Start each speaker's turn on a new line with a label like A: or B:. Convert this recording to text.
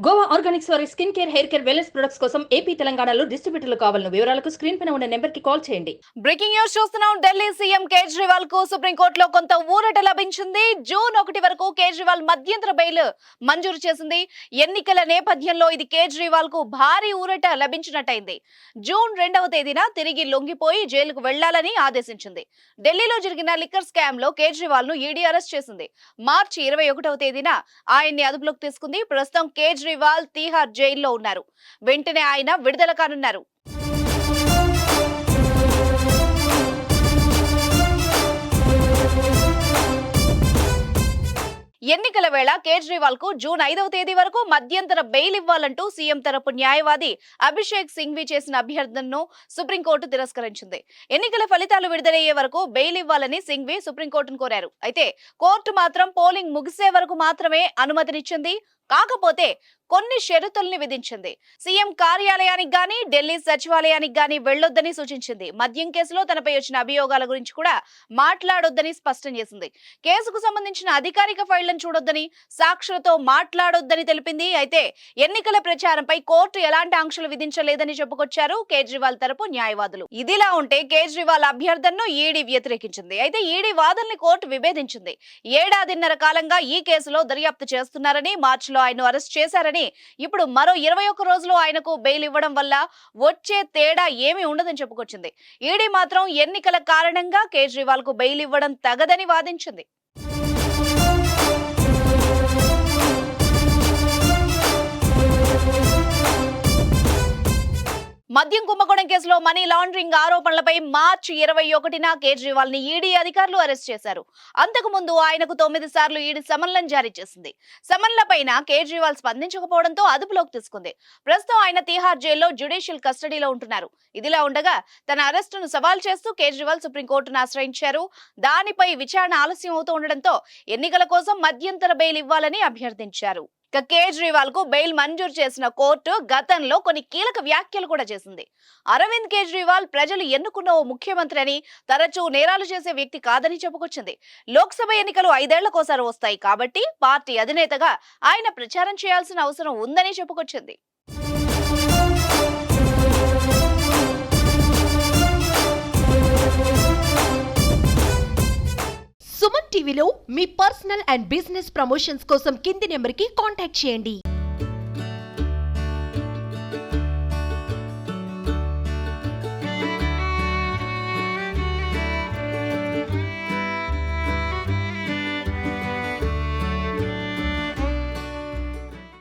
A: Goa Organics వారి skin care, hair care, wellness products కోసం AP, తెలంగాణలో డిస్ట్రిబ్యూటర్లు కావాలను వివరాలకు స్క్రీన్ పైన ఉన్న నెంబర్ కి కాల్ చేయండి.
B: బ్రేకింగ్ న్యూస్ చూస్తున్నాం. ఢిల్లీ సీఎం కేజ్రీవాల్ కు సుప్రీంకోర్టులో కొంత ఊరట లభించింది. జూన్ 1 వరకు కేజ్రీవాల్ మధ్యంతర బెయిల్ మంజూరు చేసింది. ఎన్నికల నేపథ్యంలో ఇది కేజ్రీవాల్ కు భారీ ఊరట లభించినట్టయింది. జూన్ 2వ తేదీన తిరిగి లొంగిపోయి జైలుకు వెళ్లాలని ఆదేశించింది. ఢిల్లీలో జరిగిన లిక్కర్ స్కామ్ లో కేజ్రీవాల్ ను ఈడీ అరెస్ట్ చేసింది. మార్చి 21వ తేదీన ఆయన్ని అదుపులోకి తీసుకుంది. ప్రస్తుతం కేజ్రీవాల్ తీహార్ జైల్లో ఉన్నారు. వెంటనే ఆయన విడుదల కానున్నారు. ఎన్నికల వేళ కేజ్రీవాల్ కు జూన్ 5వ తేదీ వరకు మధ్యంతర బెయిల్ ఇవ్వాలంటూ సీఎం తరపు న్యాయవాది అభిషేక్ సింఘ్వి చేసిన అభ్యర్థనను సుప్రీంకోర్టు తిరస్కరించింది. ఎన్నికల ఫలితాలు విడుదలయ్యే వరకు బెయిల్ ఇవ్వాలని సింఘ్వి సుప్రీంకోర్టును కోరారు. అయితే కోర్టు మాత్రం పోలింగ్ ముగిసే వరకు మాత్రమే అనుమతినిచ్చింది. కాకపోతే కొన్ని షరతుల్ని విధించింది. సీఎం కార్యాలయానికి గాని, ఢిల్లీ సచివాలయానికి గాని వెళ్లొద్దని సూచించింది. మద్యం కేసులో తనపై వచ్చిన అభియోగాల గురించి కూడా మాట్లాడొద్దని స్పష్టం చేసింది. కేసుకు సంబంధించిన అధికారిక ఫైళ్లను చూడొద్దని, సాక్షులతో మాట్లాడొద్దని తెలిపింది. అయితే ఎన్నికల ప్రచారంపై కోర్టు ఎలాంటి ఆంక్షలు విధించలేదని చెప్పుకొచ్చారు కేజ్రీవాల్ తరపు న్యాయవాదులు. ఇదిలా ఉంటే కేజ్రీవాల్ అభ్యర్థనను ఈడీ వ్యతిరేకించింది. అయితే ఈడీ వాదనని కోర్టు విభేదించింది. ఏడాదిన్నర కాలంగా ఈ కేసులో దర్యాప్తు చేస్తున్నారని, మార్చిలో ఆయన అరెస్ట్ చేశారని, ఇప్పుడు మరో 21 రోజులు ఆయనకు బెయిల్ ఇవ్వడం వల్ల వచ్చే తేడా ఏమీ ఉండదని చెప్పుకొచ్చింది. ఈడీ మాత్రం ఎన్నికల కారణంగా కేజ్రీవాల్ కు బెయిల్ ఇవ్వడం తగదని వాదించింది. మద్యం కుంభకోణం కేసులో మనీ లాండరింగ్ ఆరోపణలపై మార్చి 21న కేజ్రీవాల్ ని ఈడీ అధికారులు అరెస్ట్ చేశారు. అంతకుముందు ఆయనకు 9 సార్లు ఈడీ సమన్లను జారీ చేసింది. సమన్లపైన కేజ్రీవాల్ స్పందించకపోవడంతో అదుపులోకి తీసుకుంది. ప్రస్తుతం ఆయన తీహార్ జైల్లో జ్యుడిషియల్ కస్టడీలో ఉంటున్నారు. ఇదిలా ఉండగా తన అరెస్టును సవాల్ చేస్తూ కేజ్రీవాల్ సుప్రీంకోర్టును ఆశ్రయించారు. దానిపై విచారణ ఆలస్యం అవుతూ ఉండడంతో ఎన్నికల కోసం మధ్యంతర బెయిల్ ఇవ్వాలని అభ్యర్థించారు. కేజ్రీవాల్ కు బెయిల్ మంజూరు చేసిన కోర్టు గతంలో కొన్ని కీలక వ్యాఖ్యలు కూడా చేసింది. అరవింద్ కేజ్రీవాల్ ప్రజలు ఎన్నుకున్న ఓ ముఖ్యమంత్రి అని, తరచూ నేరాలు చేసే వ్యక్తి కాదని చెప్పుకొచ్చింది. లోక్సభ ఎన్నికలు 5 ఏళ్లకోసారి వస్తాయి కాబట్టి పార్టీ అధినేతగా ఆయన ప్రచారం చేయాల్సిన అవసరం ఉందని చెప్పుకొచ్చింది.
C: సుమన్ టీవీలో మీ పర్సనల్ అండ్ బిజినెస్ ప్రమోషన్స్ కోసం కింది నెంబర్కి కాంటాక్ట్ చేయండి.